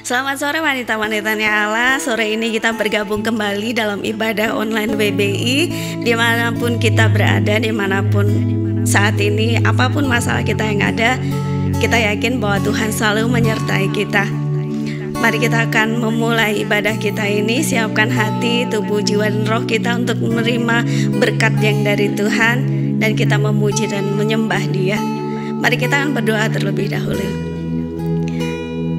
Selamat sore wanita-wanitanya Allah. Sore ini kita bergabung kembali dalam ibadah online WBI. Dimanapun kita berada, dimanapun saat ini, apapun masalah kita yang ada, kita yakin bahwa Tuhan selalu menyertai kita. Mari kita akan memulai ibadah kita ini. Siapkan hati, tubuh, jiwa, dan roh kita untuk menerima berkat yang dari Tuhan, dan kita memuji dan menyembah Dia. Mari kita akan berdoa terlebih dahulu.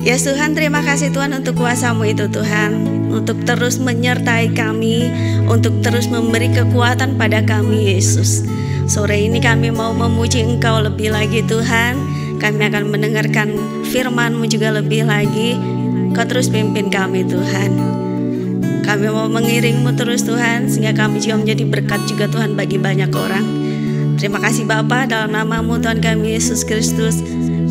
Ya Tuhan, terima kasih Tuhan untuk kuasa-Mu itu Tuhan, untuk terus menyertai kami, untuk terus memberi kekuatan pada kami Yesus. Sore ini kami mau memuji Engkau lebih lagi Tuhan. Kami akan mendengarkan firman-Mu juga lebih lagi. Kau terus pimpin kami Tuhan. Kami mau mengiring-Mu terus Tuhan, sehingga kami juga menjadi berkat juga Tuhan bagi banyak orang. Terima kasih Bapa, dalam nama-Mu Tuhan kami Yesus Kristus,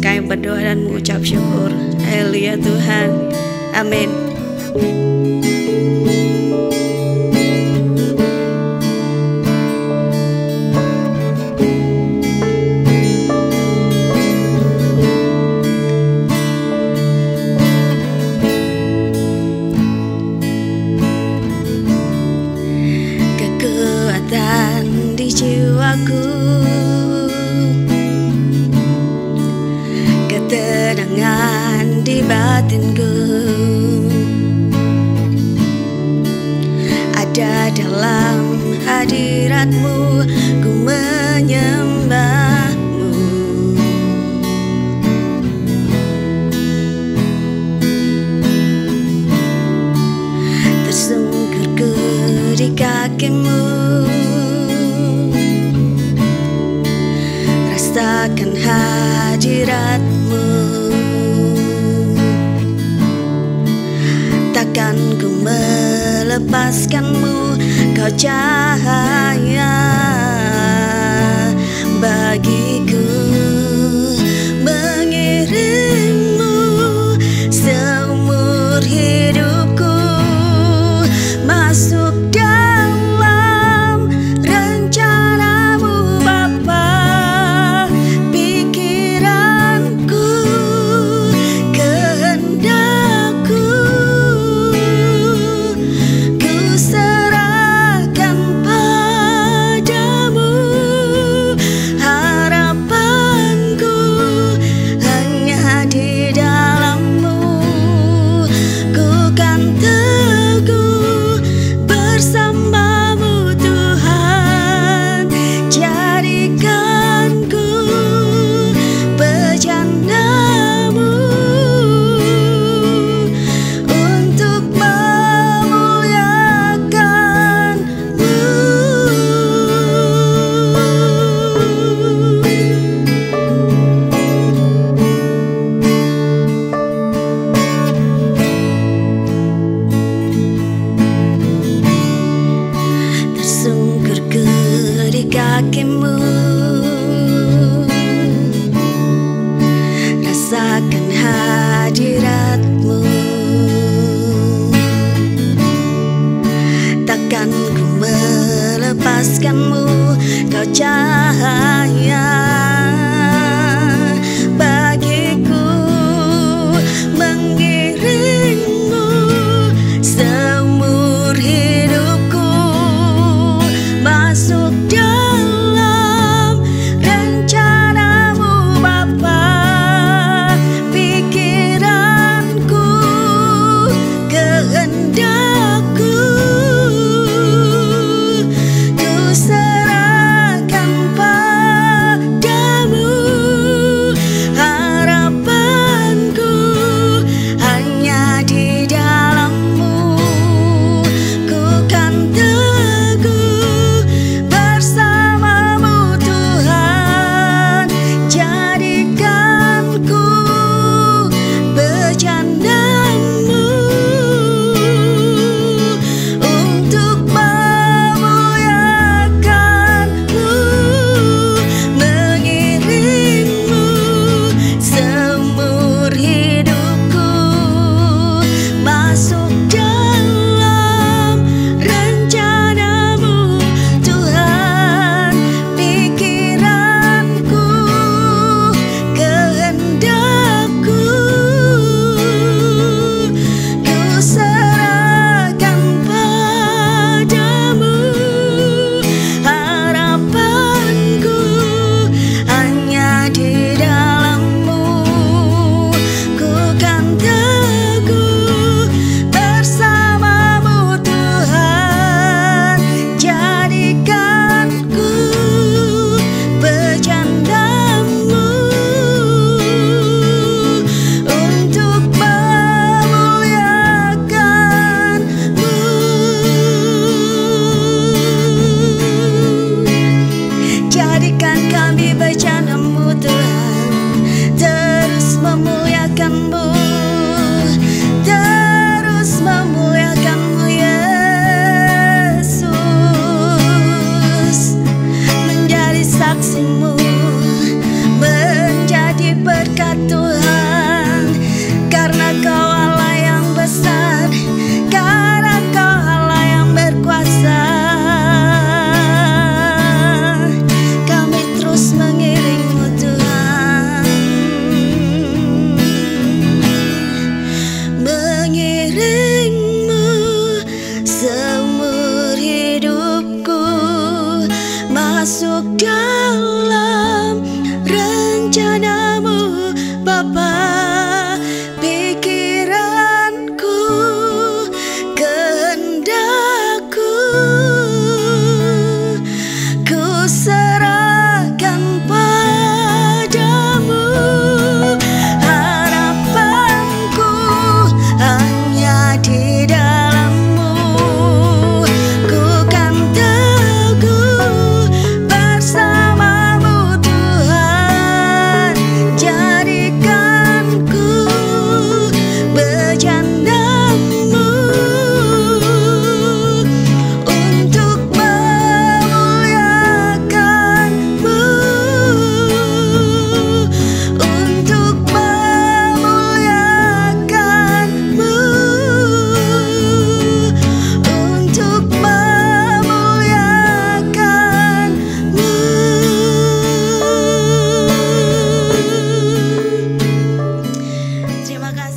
kami berdoa dan mengucap syukur. Haleluya Tuhan. Amin. Kekuatan di jiwaku, ketenangan di batinku, ada dalam hadirat-Mu, ku menyembah-Mu. Tersungkurku di kaki-Mu, rasakan hadirat-Mu. Takkan ku melepaskan-Mu, Kau cahaya bagiku. Mengiring-Mu seumur hidupku, masuk dalam rencana-Mu Bapa. Pikiranku, kehendakku, ku serahkan padamu.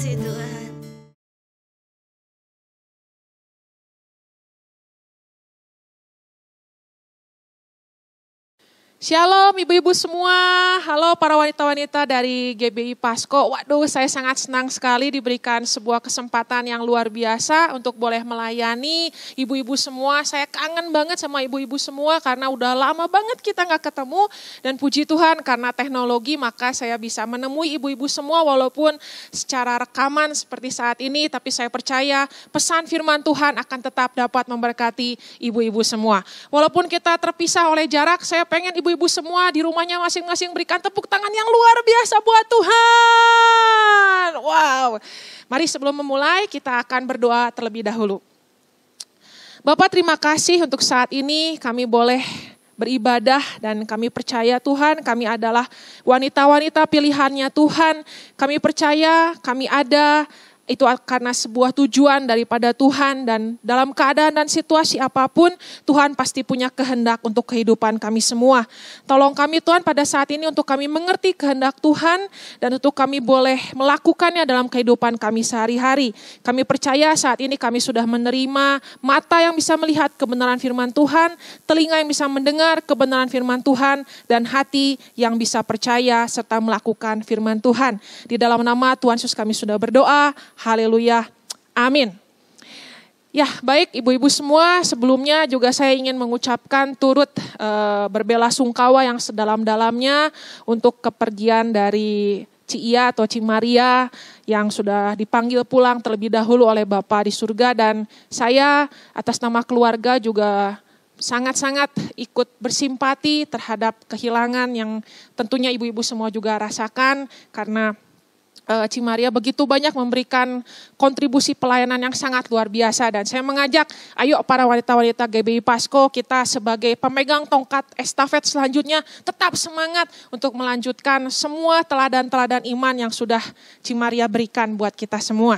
kasih Tuhan. Shalom ibu-ibu semua, halo para wanita-wanita dari GBI Pasko. Waduh, saya sangat senang sekali diberikan sebuah kesempatan yang luar biasa untuk boleh melayani ibu-ibu semua. Saya kangen banget sama ibu-ibu semua karena udah lama banget kita gak ketemu. Dan puji Tuhan karena teknologi maka saya bisa menemui ibu-ibu semua walaupun secara rekaman seperti saat ini. Tapi saya percaya pesan firman Tuhan akan tetap dapat memberkati ibu-ibu semua. Walaupun kita terpisah oleh jarak, saya pengen ibu-ibu semua di rumahnya masing-masing berikan tepuk tangan yang luar biasa buat Tuhan. Wow. Mari sebelum memulai kita akan berdoa terlebih dahulu. Bapak, terima kasih untuk saat ini kami boleh beribadah dan kami percaya Tuhan kami adalah wanita-wanita pilihannya Tuhan. Kami percaya kami ada itu karena sebuah tujuan daripada Tuhan dan dalam keadaan dan situasi apapun Tuhan pasti punya kehendak untuk kehidupan kami semua. Tolong kami Tuhan pada saat ini untuk kami mengerti kehendak Tuhan dan untuk kami boleh melakukannya dalam kehidupan kami sehari-hari. Kami percaya saat ini kami sudah menerima mata yang bisa melihat kebenaran firman Tuhan, telinga yang bisa mendengar kebenaran firman Tuhan dan hati yang bisa percaya serta melakukan firman Tuhan. Di dalam nama Tuhan Yesus kami sudah berdoa. Haleluya, amin. Ya baik ibu-ibu semua, sebelumnya juga saya ingin mengucapkan turut berbelasungkawa yang sedalam-dalamnya untuk kepergian dari Cia atau Cing Maria yang sudah dipanggil pulang terlebih dahulu oleh Bapa di surga. Dan saya atas nama keluarga juga sangat-sangat ikut bersimpati terhadap kehilangan yang tentunya ibu-ibu semua juga rasakan karena Cing Maria begitu banyak memberikan kontribusi pelayanan yang sangat luar biasa. Dan saya mengajak, ayo para wanita-wanita GBI Pasko, kita sebagai pemegang tongkat estafet selanjutnya tetap semangat untuk melanjutkan semua teladan-teladan iman yang sudah Cing Maria berikan buat kita semua.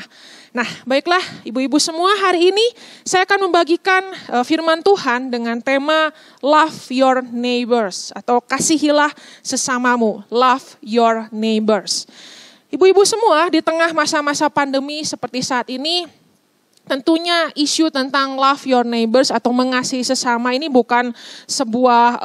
Nah baiklah ibu-ibu semua, hari ini saya akan membagikan firman Tuhan dengan tema Love Your Neighbors atau kasihilah sesamamu, Love Your Neighbors. Ibu-ibu semua, di tengah masa-masa pandemi seperti saat ini, tentunya isu tentang love your neighbors atau mengasihi sesama ini bukan sebuah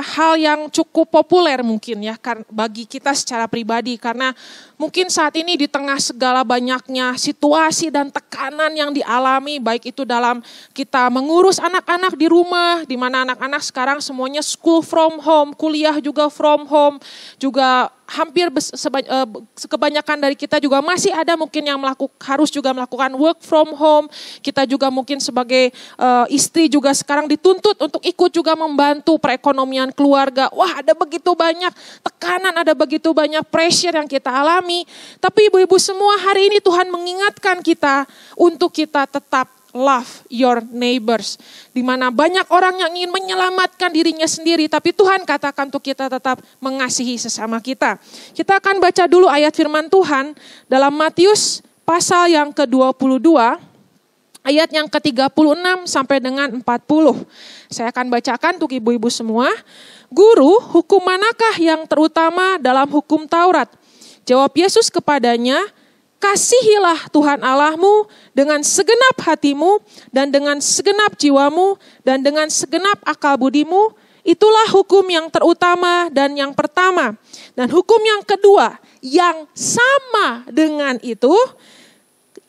hal yang cukup populer mungkin ya bagi kita secara pribadi, karena mungkin saat ini di tengah segala banyaknya situasi dan tekanan yang dialami, baik itu dalam kita mengurus anak-anak di rumah, di mana anak-anak sekarang semuanya school from home, kuliah juga from home, juga hampir kebanyakan dari kita juga masih ada mungkin yang harus juga melakukan work from home. Kita juga mungkin sebagai istri juga sekarang dituntut untuk ikut juga membantu perekonomian keluarga. Wah, ada begitu banyak tekanan, ada begitu banyak pressure yang kita alami. Tapi ibu-ibu semua, hari ini Tuhan mengingatkan kita untuk kita tetap love your neighbors. Di mana banyak orang yang ingin menyelamatkan dirinya sendiri, tapi Tuhan katakan untuk kita tetap mengasihi sesama kita. Kita akan baca dulu ayat firman Tuhan dalam Matius pasal yang ke-22, ayat yang ke-36 sampai dengan 40. Saya akan bacakan untuk ibu-ibu semua. Guru, hukum manakah yang terutama dalam hukum Taurat? Jawab Yesus kepadanya, kasihilah Tuhan Allahmu dengan segenap hatimu dan dengan segenap jiwamu dan dengan segenap akal budimu. Itulah hukum yang terutama dan yang pertama. Dan hukum yang kedua yang sama dengan itu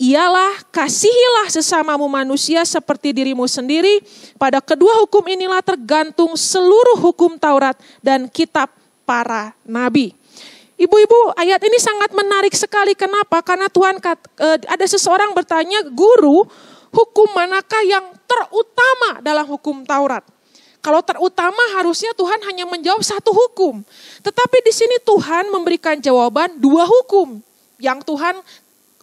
ialah kasihilah sesamamu manusia seperti dirimu sendiri. Pada kedua hukum inilah tergantung seluruh hukum Taurat dan kitab para nabi. Ibu-ibu, ayat ini sangat menarik sekali. Kenapa? Karena Tuhan ada seseorang bertanya, guru, hukum manakah yang terutama dalam hukum Taurat? Kalau terutama harusnya Tuhan hanya menjawab satu hukum. Tetapi di sini Tuhan memberikan jawaban dua hukum yang Tuhan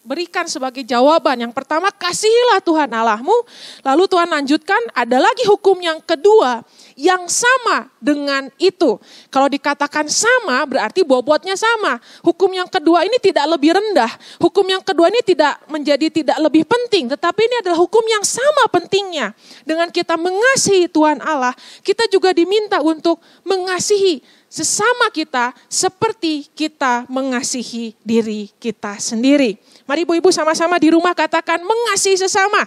berikan sebagai jawaban. Yang pertama, kasihilah Tuhan Allahmu. Lalu Tuhan lanjutkan, ada lagi hukum yang kedua yang sama dengan itu. Kalau dikatakan sama berarti bobotnya sama. Hukum yang kedua ini tidak lebih rendah. Hukum yang kedua ini tidak lebih penting. Tetapi ini adalah hukum yang sama pentingnya. Dengan kita mengasihi Tuhan Allah, kita juga diminta untuk mengasihi sesama kita seperti kita mengasihi diri kita sendiri. Mari ibu-ibu sama-sama di rumah katakan mengasihi sesama.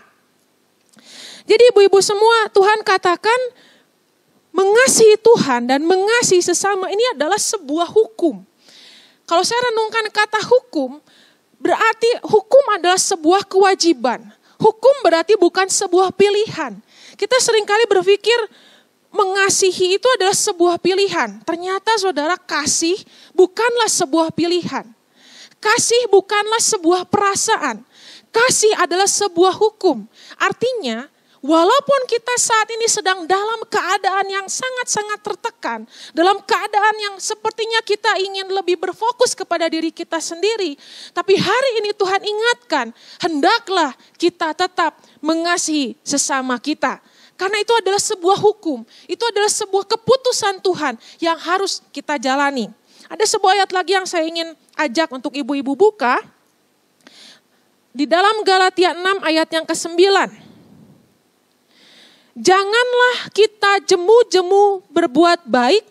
Jadi ibu-ibu semua, Tuhan katakan mengasihi Tuhan dan mengasihi sesama ini adalah sebuah hukum. Kalau saya renungkan kata hukum, berarti hukum adalah sebuah kewajiban. Hukum berarti bukan sebuah pilihan. Kita seringkali berpikir mengasihi itu adalah sebuah pilihan. Ternyata saudara, kasih bukanlah sebuah pilihan. Kasih bukanlah sebuah perasaan. Kasih adalah sebuah hukum. Artinya, walaupun kita saat ini sedang dalam keadaan yang sangat-sangat tertekan, dalam keadaan yang sepertinya kita ingin lebih berfokus kepada diri kita sendiri, tapi hari ini Tuhan ingatkan, hendaklah kita tetap mengasihi sesama kita. Karena itu adalah sebuah hukum, itu adalah sebuah keputusan Tuhan yang harus kita jalani. Ada sebuah ayat lagi yang saya ingin ajak untuk ibu-ibu buka. Di dalam Galatia 6 ayat yang ke-9. Janganlah kita jemu-jemu berbuat baik,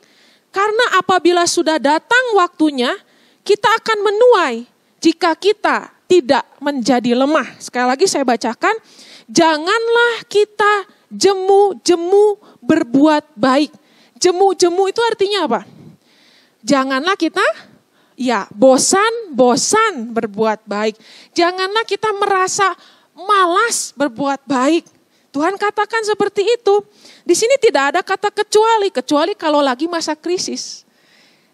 karena apabila sudah datang waktunya, kita akan menuai jika kita tidak menjadi lemah. Sekali lagi saya bacakan, janganlah kita jemu-jemu berbuat baik. Jemu-jemu itu artinya apa? Janganlah kita bosan berbuat baik. Janganlah kita merasa malas berbuat baik. Tuhan katakan seperti itu. Di sini tidak ada kata kecuali kalau lagi masa krisis.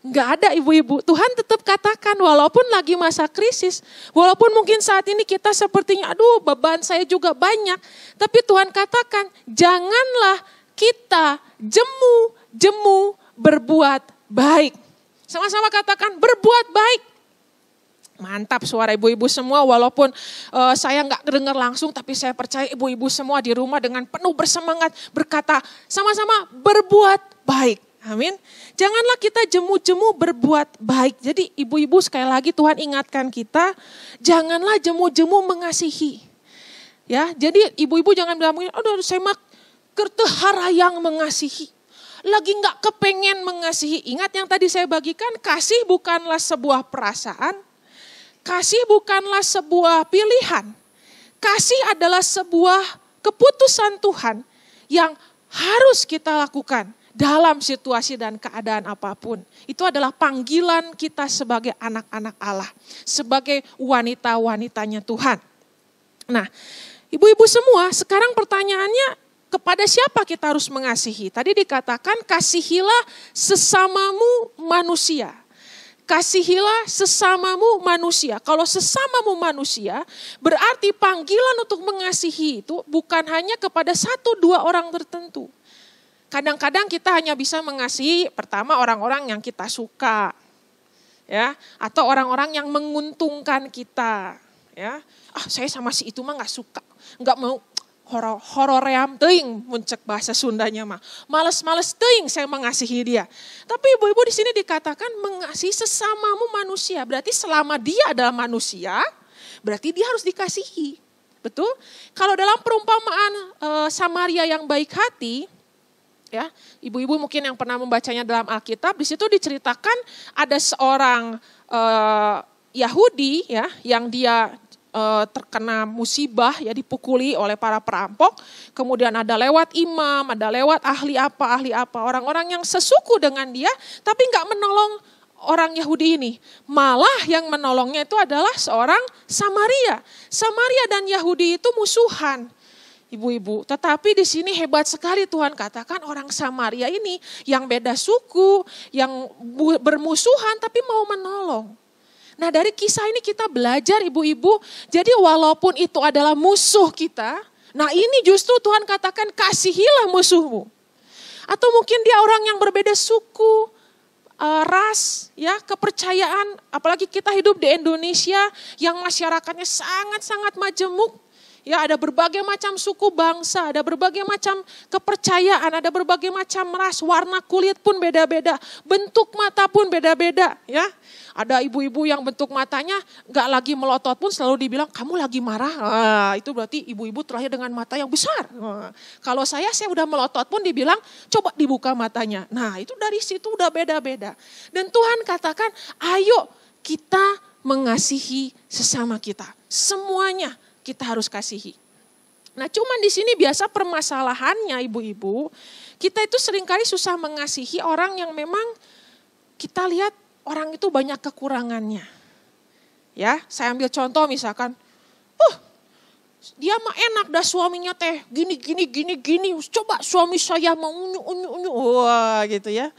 Enggak ada ibu-ibu. Tuhan tetap katakan walaupun lagi masa krisis, walaupun mungkin saat ini kita sepertinya aduh beban saya juga banyak. Tapi Tuhan katakan janganlah kita jemu-jemu berbuat baik. Sama-sama katakan berbuat baik. Mantap suara ibu-ibu semua walaupun saya enggak dengar langsung tapi saya percaya ibu-ibu semua di rumah dengan penuh bersemangat berkata sama-sama berbuat baik. Amin. Janganlah kita jemu-jemu berbuat baik. Jadi ibu-ibu sekali lagi Tuhan ingatkan kita, janganlah jemu-jemu mengasihi. Ya, jadi ibu-ibu jangan bilang, aduh saya mah kerteharayang mengasihi. Lagi enggak kepengen mengasihi. Ingat yang tadi saya bagikan, kasih bukanlah sebuah perasaan. Kasih bukanlah sebuah pilihan. Kasih adalah sebuah keputusan Tuhan yang harus kita lakukan. Dalam situasi dan keadaan apapun. Itu adalah panggilan kita sebagai anak-anak Allah. Sebagai wanita-wanitanya Tuhan. Nah, ibu-ibu semua sekarang pertanyaannya kepada siapa kita harus mengasihi? Tadi dikatakan kasihilah sesamamu manusia. Kasihilah sesamamu manusia. Kalau sesamamu manusia berarti panggilan untuk mengasihi itu bukan hanya kepada 1-2 orang tertentu. Kadang-kadang kita hanya bisa mengasihi pertama orang-orang yang kita suka, ya, atau orang-orang yang menguntungkan kita, ya. Saya sama si itu mah nggak suka, nggak mau horoream teuing muncek bahasa Sundanya mah, males-males teuing saya mengasihi dia. Tapi ibu-ibu di sini dikatakan mengasihi sesamamu manusia, berarti selama dia adalah manusia, berarti dia harus dikasihi, betul? Kalau dalam perumpamaan Samaria yang baik hati. Ya, ibu-ibu mungkin yang pernah membacanya dalam Alkitab, di situ diceritakan ada seorang Yahudi ya yang dia terkena musibah ya dipukuli oleh para perampok. Kemudian ada lewat imam, ada lewat ahli apa orang-orang yang sesuku dengan dia, tapi nggak menolong orang Yahudi ini. Malah yang menolongnya itu adalah seorang Samaria. Samaria dan Yahudi itu musuhan. Ibu-ibu, tetapi di sini hebat sekali Tuhan katakan orang Samaria ini yang beda suku, yang bermusuhan tapi mau menolong. Nah dari kisah ini kita belajar ibu-ibu, jadi walaupun itu adalah musuh kita, nah ini justru Tuhan katakan kasihilah musuhmu. Atau mungkin dia orang yang berbeda suku, ras, ya kepercayaan, apalagi kita hidup di Indonesia yang masyarakatnya sangat-sangat majemuk. Ya, ada berbagai macam suku bangsa, ada berbagai macam kepercayaan, ada berbagai macam ras, warna kulit pun beda-beda, bentuk mata pun beda-beda, ya. Ada ibu-ibu yang bentuk matanya gak lagi melotot pun selalu dibilang kamu lagi marah. Itu berarti ibu-ibu terlahir dengan mata yang besar. Kalau saya udah melotot pun dibilang coba dibuka matanya. Nah, itu dari situ udah beda-beda. Dan Tuhan katakan, ayo kita mengasihi sesama kita. Semuanya kita harus kasihi. Nah, cuman di sini biasa permasalahannya ibu-ibu, kita itu seringkali susah mengasihi orang yang memang kita lihat orang itu banyak kekurangannya. Ya, saya ambil contoh misalkan, dia mah enak dah suaminya teh gini. Coba suami saya mau unyu. Wah, gitu ya.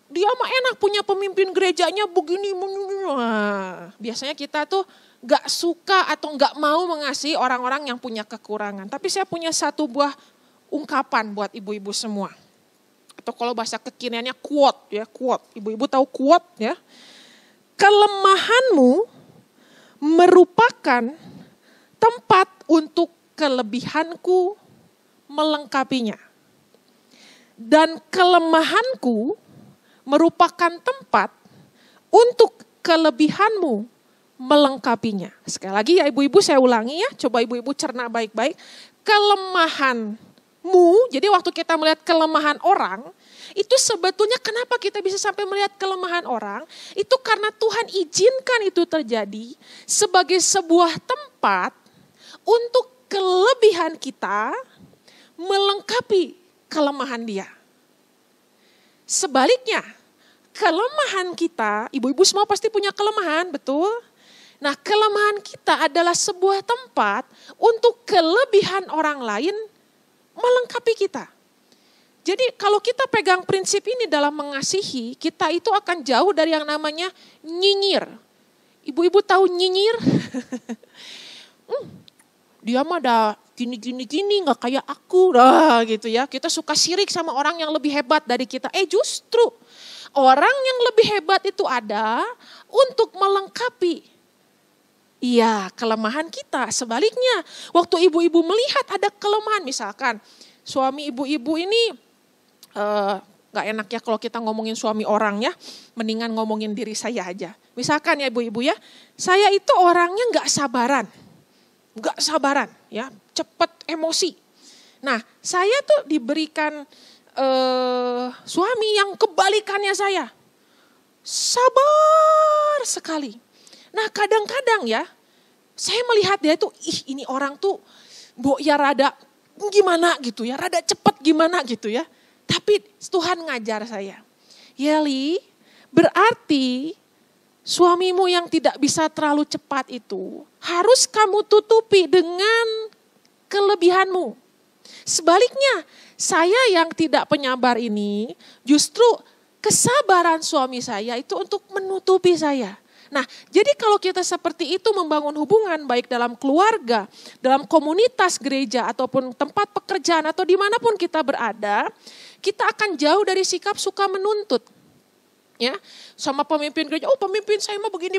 Dia mah enak punya pemimpin gerejanya begini. Wah, biasanya kita tuh gak suka atau gak mau mengasihi orang-orang yang punya kekurangan. Tapi saya punya satu buah ungkapan buat ibu-ibu semua. Atau kalau bahasa kekiniannya quote ya, quote. Ibu-ibu tahu quote ya. Kelemahanmu merupakan tempat untuk kelebihanku melengkapinya. Dan kelemahanku merupakan tempat untuk kelebihanmu melengkapinya. Sekali lagi ya ibu-ibu saya ulangi ya, coba ibu-ibu cerna baik-baik. Kelemahanmu, jadi waktu kita melihat kelemahan orang, itu sebetulnya kenapa kita bisa sampai melihat kelemahan orang, itu karena Tuhan izinkan itu terjadi sebagai sebuah tempat untuk kelebihan kita melengkapi kelemahan dia. Sebaliknya, kelemahan kita, ibu-ibu semua pasti punya kelemahan, betul? Nah, kelemahan kita adalah sebuah tempat untuk kelebihan orang lain melengkapi kita. Jadi kalau kita pegang prinsip ini dalam mengasihi, kita itu akan jauh dari yang namanya nyinyir. Ibu-ibu tahu nyinyir? Dia mah ada gini gak kayak aku dah gitu ya. Kita suka sirik sama orang yang lebih hebat dari kita. Justru orang yang lebih hebat itu ada untuk melengkapi kelemahan kita. Sebaliknya, waktu ibu-ibu melihat ada kelemahan, misalkan suami ibu-ibu ini gak enak ya kalau kita ngomongin suami orang ya, mendingan ngomongin diri saya aja. Misalkan ya ibu-ibu ya, saya itu orangnya gak sabaran ya, cepat emosi. Nah, saya tuh diberikan suami yang kebalikannya saya, sabar sekali. Nah, kadang-kadang ya, saya melihat dia tuh, ini orang tuh ya rada gimana gitu ya, rada cepat gimana gitu ya. Tapi Tuhan ngajar saya, Yeli, berarti suamimu yang tidak bisa terlalu cepat itu harus kamu tutupi dengan kelebihanmu. Sebaliknya, saya yang tidak penyabar ini justru kesabaran suami saya itu untuk menutupi saya. Nah, jadi kalau kita seperti itu membangun hubungan baik dalam keluarga, dalam komunitas gereja ataupun tempat pekerjaan atau dimanapun kita berada, kita akan jauh dari sikap suka menuntut. Ya, sama pemimpin gereja, pemimpin saya mau begini.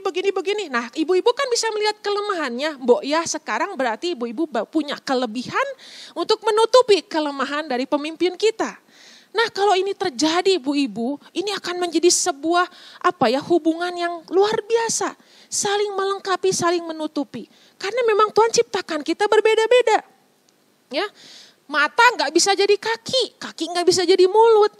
Nah, ibu-ibu kan bisa melihat kelemahannya. Sekarang berarti ibu-ibu punya kelebihan untuk menutupi kelemahan dari pemimpin kita. Nah, kalau ini terjadi ibu-ibu, ini akan menjadi sebuah hubungan yang luar biasa. Saling melengkapi, saling menutupi. Karena memang Tuhan ciptakan kita berbeda-beda. Ya, mata gak bisa jadi kaki gak bisa jadi mulut.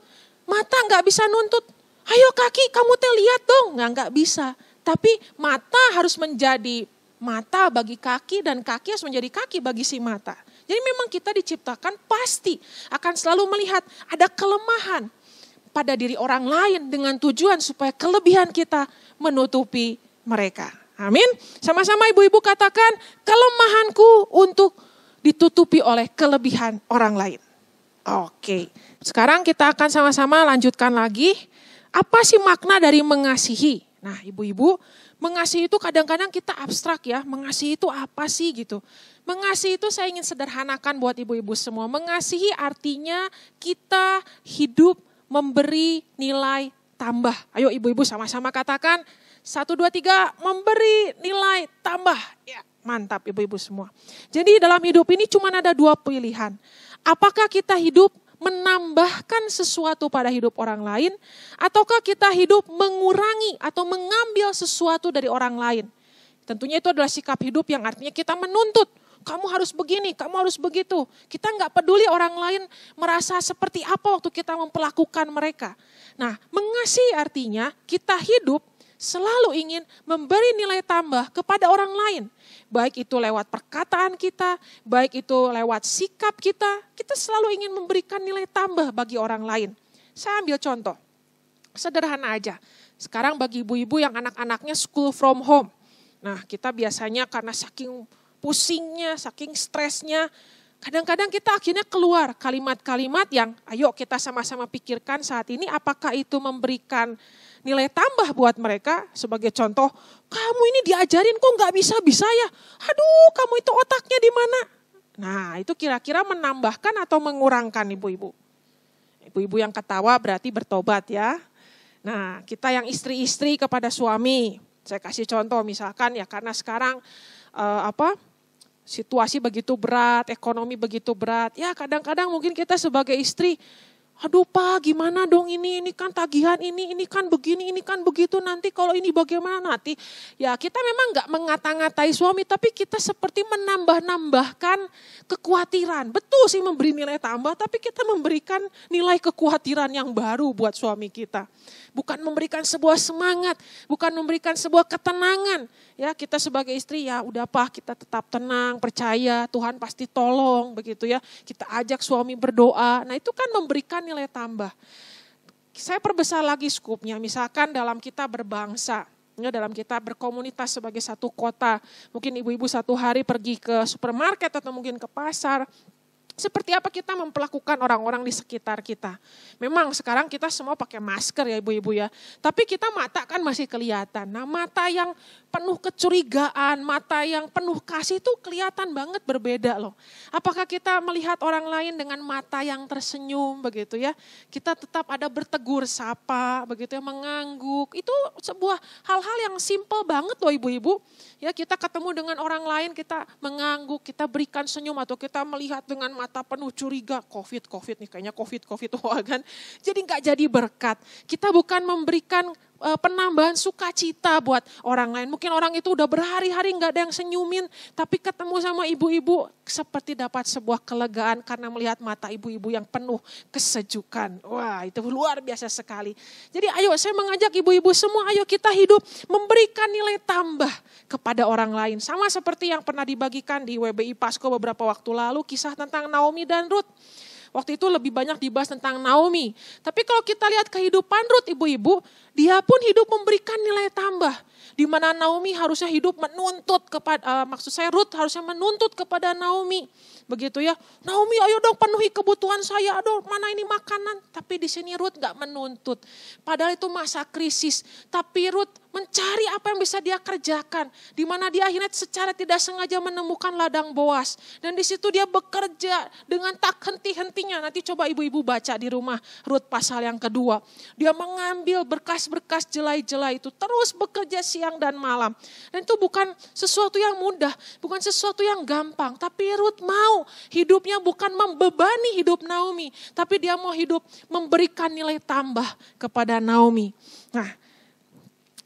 Mata gak bisa nuntut, ayo kaki kamu lihat dong. Gak bisa. Tapi mata harus menjadi mata bagi kaki dan kaki harus menjadi kaki bagi si mata. Jadi memang kita diciptakan pasti akan selalu melihat ada kelemahan pada diri orang lain dengan tujuan supaya kelebihan kita menutupi mereka. Amin. Sama-sama ibu-ibu katakan, kelemahanku untuk ditutupi oleh kelebihan orang lain. Oke, sekarang kita akan sama-sama lanjutkan lagi. Apa sih makna dari mengasihi? Nah ibu-ibu, mengasihi itu kadang-kadang kita abstrak ya. Mengasihi itu apa sih gitu. Mengasihi itu saya ingin sederhanakan buat ibu-ibu semua. Mengasihi artinya kita hidup memberi nilai tambah. Ayo ibu-ibu sama-sama katakan. 1, 2, 3, memberi nilai tambah. Ya, Mantap ibu-ibu semua. Jadi dalam hidup ini cuma ada dua pilihan. Apakah kita hidup menambahkan sesuatu pada hidup orang lain, ataukah kita hidup mengurangi atau mengambil sesuatu dari orang lain. Tentunya itu adalah sikap hidup yang artinya kita menuntut. Kamu harus begini, kamu harus begitu. Kita nggak peduli orang lain merasa seperti apa waktu kita memperlakukan mereka. Nah, mengasihi artinya kita hidup selalu ingin memberi nilai tambah kepada orang lain. Baik itu lewat perkataan kita, baik itu lewat sikap kita. Kita selalu ingin memberikan nilai tambah bagi orang lain. Saya ambil contoh, sederhana aja. Sekarang bagi ibu-ibu yang anak-anaknya school from home. Nah, kita biasanya karena saking pusingnya, saking stresnya, kadang-kadang kita akhirnya keluar kalimat-kalimat yang ayo kita sama-sama pikirkan saat ini apakah itu memberikan nilai tambah buat mereka. Sebagai contoh, kamu ini diajarin kok nggak bisa-bisa ya, aduh kamu itu otaknya di mana? Nah itu kira-kira menambahkan atau mengurangkan ibu-ibu? Ibu-ibu yang ketawa berarti bertobat ya. Nah kita yang istri-istri kepada suami, saya kasih contoh misalkan ya karena sekarang situasi begitu berat, ekonomi begitu berat. Ya kadang-kadang mungkin kita sebagai istri, aduh Pak gimana dong ini kan tagihan ini kan begini, ini kan begitu, nanti kalau ini bagaimana nanti. Ya kita memang gak mengata-ngatai suami, tapi kita seperti menambah-nambahkan kekhawatiran. Betul sih memberi nilai tambah, tapi kita memberikan nilai kekhawatiran yang baru buat suami kita. Bukan memberikan sebuah semangat, bukan memberikan sebuah ketenangan. Ya kita sebagai istri ya udah Pak kita tetap tenang, percaya Tuhan pasti tolong begitu ya. Kita ajak suami berdoa, nah itu kan memberikan nilai tambah. Saya perbesar lagi skupnya, misalkan dalam kita berbangsa, ya, dalam kita berkomunitas sebagai satu kota. Mungkin ibu-ibu satu hari pergi ke supermarket atau mungkin ke pasar. Seperti apa kita memperlakukan orang-orang di sekitar kita. Memang sekarang kita semua pakai masker ya ibu-ibu ya. Tapi kita mata kan masih kelihatan. Nah mata yang penuh kecurigaan, mata yang penuh kasih itu kelihatan banget berbeda loh. Apakah kita melihat orang lain dengan mata yang tersenyum begitu ya. Kita tetap ada bertegur sapa begitu ya, mengangguk. Itu sebuah hal-hal yang simple banget loh ibu-ibu. Ya kita ketemu dengan orang lain kita mengangguk, kita berikan senyum atau kita melihat dengan mata penuh curiga, COVID nih kayaknya COVID wah kan. Jadi gak jadi berkat. Kita bukan memberikan penambahan sukacita buat orang lain. Mungkin orang itu udah berhari-hari gak ada yang senyumin, tapi ketemu sama ibu-ibu seperti dapat sebuah kelegaan karena melihat mata ibu-ibu yang penuh kesejukan. Wah itu luar biasa sekali. Jadi ayo saya mengajak ibu-ibu semua, ayo kita hidup memberikan nilai tambah kepada orang lain. Sama seperti yang pernah dibagikan di WBI Pasko beberapa waktu lalu, kisah tentang Naomi dan Ruth. Waktu itu lebih banyak dibahas tentang Naomi. Tapi kalau kita lihat kehidupan Ruth ibu-ibu, dia pun hidup memberikan nilai tambah. Di mana Naomi harusnya hidup menuntut kepada, Ruth harusnya menuntut kepada Naomi. Begitu ya, Naomi ayo dong penuhi kebutuhan saya, aduh mana ini makanan. Tapi di sini Ruth gak menuntut. Padahal itu masa krisis, tapi Ruth mencari apa yang bisa dia kerjakan. Di mana dia akhirnya secara tidak sengaja menemukan ladang Boas. Dan di situ dia bekerja dengan tak henti-hentinya. Nanti coba ibu-ibu baca di rumah Ruth pasal yang kedua. Dia mengambil berkas-berkas jelai-jelai itu, terus bekerja siang dan malam. Dan itu bukan sesuatu yang mudah, bukan sesuatu yang gampang. Tapi Ruth mau hidupnya bukan membebani hidup Naomi, tapi dia mau hidup memberikan nilai tambah kepada Naomi. Nah,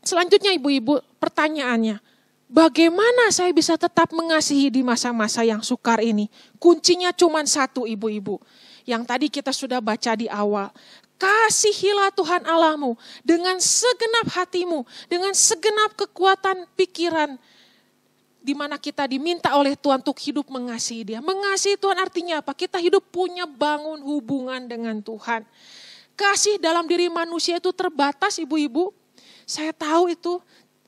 selanjutnya ibu-ibu pertanyaannya, bagaimana saya bisa tetap mengasihi di masa-masa yang sukar ini? Kuncinya cuma satu ibu-ibu, yang tadi kita sudah baca di awal. Kasihilah Tuhan Allahmu dengan segenap hatimu, dengan segenap kekuatan pikiran, di mana kita diminta oleh Tuhan untuk hidup mengasihi Dia. Mengasihi Tuhan artinya apa? Kita hidup punya bangun hubungan dengan Tuhan. Kasih dalam diri manusia itu terbatas ibu-ibu. Saya tahu itu,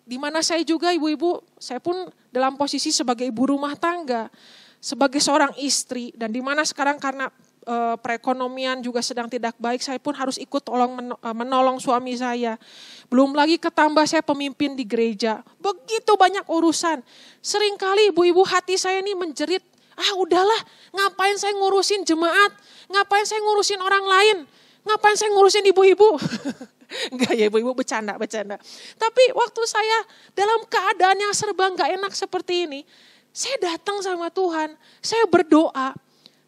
di mana saya juga ibu-ibu, saya pun dalam posisi sebagai ibu rumah tangga, sebagai seorang istri, dan di mana sekarang karena perekonomian juga sedang tidak baik, saya pun harus ikut menolong suami saya. Belum lagi ketambah saya pemimpin di gereja. Begitu banyak urusan. Seringkali ibu-ibu hati saya ini menjerit, udahlah ngapain saya ngurusin jemaat, ngapain saya ngurusin orang lain, ngapain saya ngurusin ibu-ibu. Enggak ya ibu-ibu, bercanda. Tapi waktu saya dalam keadaan yang serba gak enak seperti ini, Saya datang sama Tuhan, saya berdoa.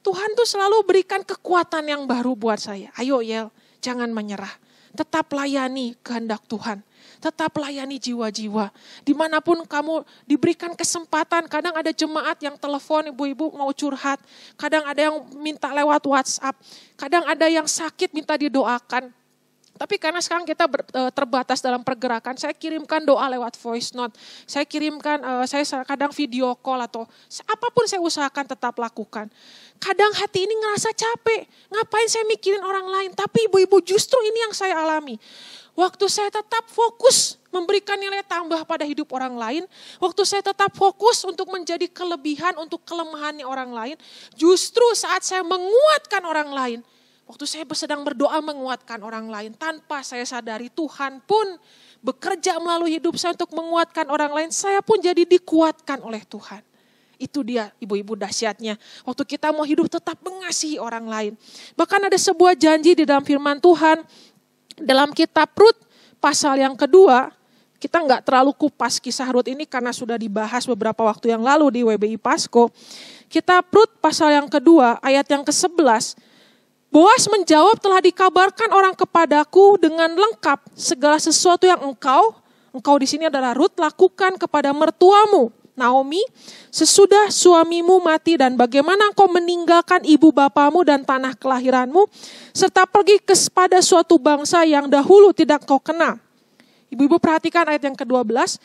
Tuhan tuh selalu berikan kekuatan yang baru buat saya. Ayo Yel, jangan menyerah. Tetap layani kehendak Tuhan. Tetap layani jiwa-jiwa. Dimanapun kamu diberikan kesempatan. Kadang ada jemaat yang telepon, ibu-ibu mau curhat. Kadang ada yang minta lewat WhatsApp. Kadang ada yang sakit minta didoakan. Tapi karena sekarang kita terbatas dalam pergerakan, saya kirimkan doa lewat voice note. Saya kirimkan, saya kadang video call atau apapun saya usahakan tetap lakukan. Kadang hati ini ngerasa capek, ngapain saya mikirin orang lain. Tapi ibu-ibu justru ini yang saya alami. Waktu saya tetap fokus memberikan nilai tambah pada hidup orang lain. Waktu saya tetap fokus untuk menjadi kelebihan untuk kelemahannya orang lain. Justru saat saya menguatkan orang lain. Waktu saya sedang berdoa menguatkan orang lain, tanpa saya sadari Tuhan pun bekerja melalui hidup saya untuk menguatkan orang lain, saya pun jadi dikuatkan oleh Tuhan. Itu dia ibu-ibu dahsyatnya. Waktu kita mau hidup tetap mengasihi orang lain. Bahkan ada sebuah janji di dalam firman Tuhan, dalam kitab Rut pasal yang kedua, kita nggak terlalu kupas kisah Rut ini karena sudah dibahas beberapa waktu yang lalu di WBI Pasko. Kitab Rut pasal yang kedua ayat yang ke-11, Boas menjawab, telah dikabarkan orang kepadaku dengan lengkap segala sesuatu yang engkau di sini adalah Rut, lakukan kepada mertuamu, Naomi, sesudah suamimu mati dan bagaimana engkau meninggalkan ibu bapamu dan tanah kelahiranmu, serta pergi kepada suatu bangsa yang dahulu tidak kau kenal. Ibu-ibu perhatikan ayat yang ke-12,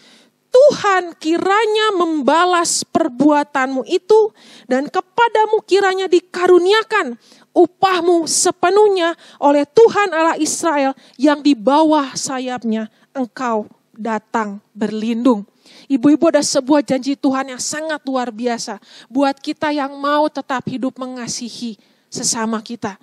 Tuhan kiranya membalas perbuatanmu itu dan kepadamu kiranya dikaruniakan upahmu sepenuhnya oleh Tuhan Allah Israel yang di bawah sayapnya engkau datang berlindung. Ibu-ibu, ada sebuah janji Tuhan yang sangat luar biasa buat kita yang mau tetap hidup mengasihi sesama kita.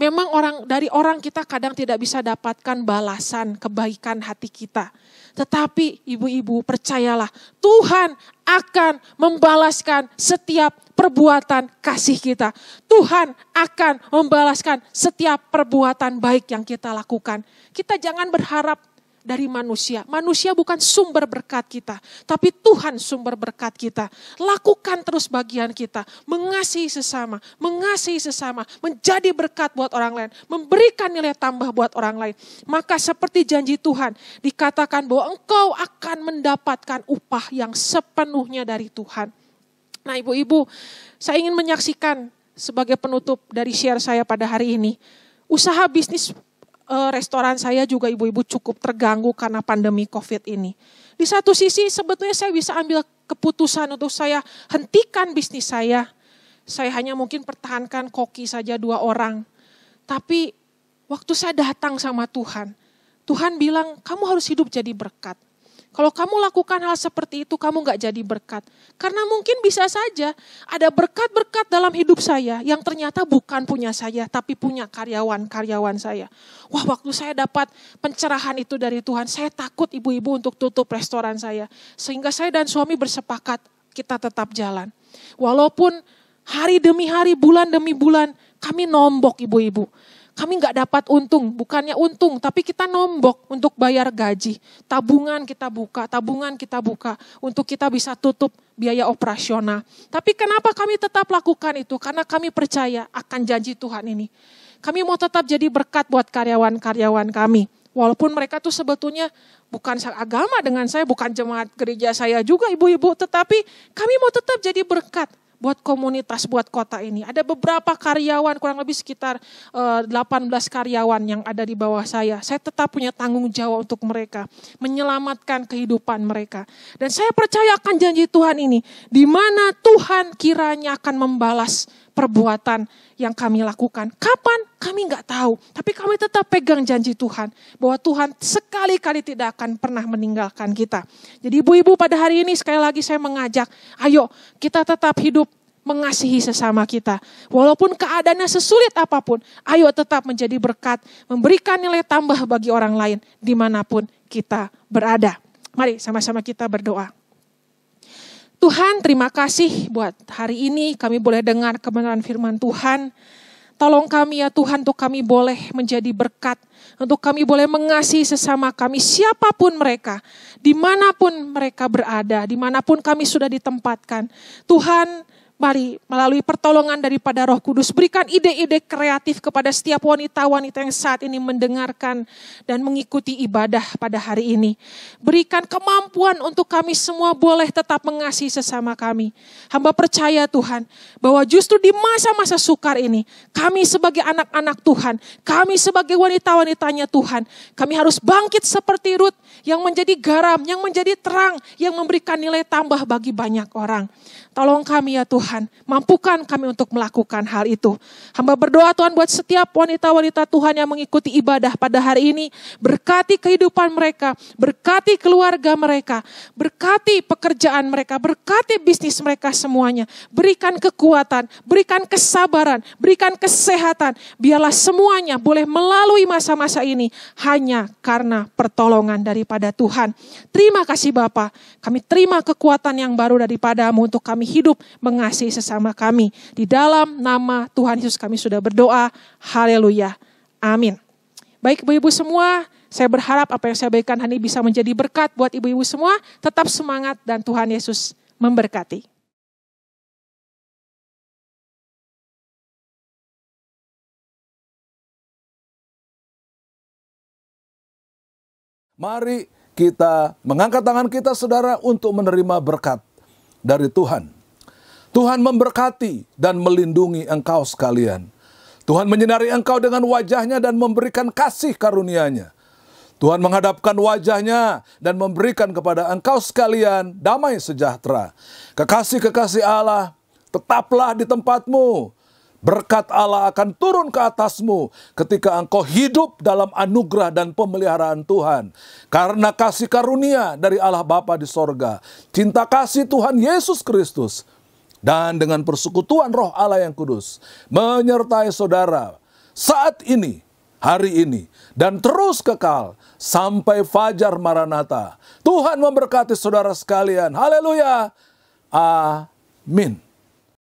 Memang dari orang kita kadang tidak bisa dapatkan balasan kebaikan hati kita. Tetapi ibu-ibu percayalah, Tuhan akan membalaskan setiap perbuatan kasih kita. Tuhan akan membalaskan setiap perbuatan baik yang kita lakukan. Kita jangan berharap dari manusia. Manusia bukan sumber berkat kita, tapi Tuhan sumber berkat kita. Lakukan terus bagian kita, mengasihi sesama, menjadi berkat buat orang lain, memberikan nilai tambah buat orang lain. Maka seperti janji Tuhan, dikatakan bahwa engkau akan mendapatkan upah yang sepenuhnya dari Tuhan. Nah ibu-ibu, saya ingin menyaksikan sebagai penutup dari share saya pada hari ini, usaha bisnis restoran saya juga ibu-ibu cukup terganggu karena pandemi COVID ini. Di satu sisi sebetulnya saya bisa ambil keputusan untuk saya hentikan bisnis saya. Saya hanya mungkin pertahankan koki saja 2 orang. Tapi waktu saya datang sama Tuhan, Tuhan bilang kamu harus hidup jadi berkat. Kalau kamu lakukan hal seperti itu, kamu gak jadi berkat. Karena mungkin bisa saja ada berkat-berkat dalam hidup saya yang ternyata bukan punya saya, tapi punya karyawan-karyawan saya. Wah, waktu saya dapat pencerahan itu dari Tuhan, saya takut ibu-ibu untuk tutup restoran saya. Sehingga saya dan suami bersepakat kita tetap jalan. Walaupun hari demi hari, bulan demi bulan, kami nombok ibu-ibu. Kami gak dapat untung, bukannya untung, tapi kita nombok untuk bayar gaji. Tabungan kita buka untuk kita bisa tutup biaya operasional. Tapi kenapa kami tetap lakukan itu? Karena kami percaya akan janji Tuhan ini. Kami mau tetap jadi berkat buat karyawan-karyawan kami. Walaupun mereka tuh sebetulnya bukan agama dengan saya, bukan jemaat gereja saya juga ibu-ibu. Tetapi kami mau tetap jadi berkat buat komunitas, buat kota ini. Ada beberapa karyawan, kurang lebih sekitar 18 karyawan yang ada di bawah saya. Saya tetap punya tanggung jawab untuk mereka, menyelamatkan kehidupan mereka. Dan saya percaya akan janji Tuhan ini, di mana Tuhan kiranya akan membalas perbuatan yang kami lakukan. Kapan? Kami nggak tahu. Tapi kami tetap pegang janji Tuhan, bahwa Tuhan sekali-kali tidak akan pernah meninggalkan kita. Jadi ibu-ibu pada hari ini sekali lagi saya mengajak, ayo kita tetap hidup mengasihi sesama kita. Walaupun keadaannya sesulit apapun, ayo tetap menjadi berkat, memberikan nilai tambah bagi orang lain dimanapun kita berada. Mari sama-sama kita berdoa. Tuhan, terima kasih buat hari ini kami boleh dengar kebenaran firman Tuhan. Tolong kami ya Tuhan untuk kami boleh menjadi berkat. Untuk kami boleh mengasihi sesama kami siapapun mereka. Dimanapun mereka berada, dimanapun kami sudah ditempatkan. Tuhan, mari melalui pertolongan daripada Roh Kudus berikan ide-ide kreatif kepada setiap wanita-wanita yang saat ini mendengarkan dan mengikuti ibadah pada hari ini. Berikan kemampuan untuk kami semua boleh tetap mengasihi sesama kami. Hamba percaya Tuhan bahwa justru di masa-masa sukar ini kami sebagai anak-anak Tuhan, kami sebagai wanita-wanitanya Tuhan, kami harus bangkit seperti Rut yang menjadi garam, yang menjadi terang, yang memberikan nilai tambah bagi banyak orang. Tolong kami ya Tuhan, mampukan kami untuk melakukan hal itu. Hamba berdoa Tuhan buat setiap wanita-wanita Tuhan yang mengikuti ibadah pada hari ini. Berkati kehidupan mereka, berkati keluarga mereka, berkati pekerjaan mereka, berkati bisnis mereka semuanya. Berikan kekuatan, berikan kesabaran, berikan kesehatan. Biarlah semuanya boleh melalui masa-masa ini hanya karena pertolongan daripada Tuhan. Terima kasih Bapa, kami terima kekuatan yang baru daripada-Mu untuk kami hidup mengasihi sesama kami. Di dalam nama Tuhan Yesus kami sudah berdoa. Haleluya. Amin. Baik ibu-ibu semua, saya berharap apa yang saya berikan hari ini bisa menjadi berkat buat ibu-ibu semua. Tetap semangat dan Tuhan Yesus memberkati. Mari kita mengangkat tangan kita saudara untuk menerima berkat dari Tuhan. Tuhan memberkati dan melindungi engkau sekalian. Tuhan menyinari engkau dengan wajahnya dan memberikan kasih karunia-Nya. Tuhan menghadapkan wajahnya dan memberikan kepada engkau sekalian damai sejahtera. Kekasih-kekasih Allah, tetaplah di tempatmu. Berkat Allah akan turun ke atasmu ketika engkau hidup dalam anugerah dan pemeliharaan Tuhan. Karena kasih karunia dari Allah Bapa di sorga, cinta kasih Tuhan Yesus Kristus, dan dengan persekutuan Roh Allah yang kudus, menyertai saudara saat ini, hari ini, dan terus kekal sampai fajar Maranatha. Tuhan memberkati saudara sekalian. Haleluya. Amin.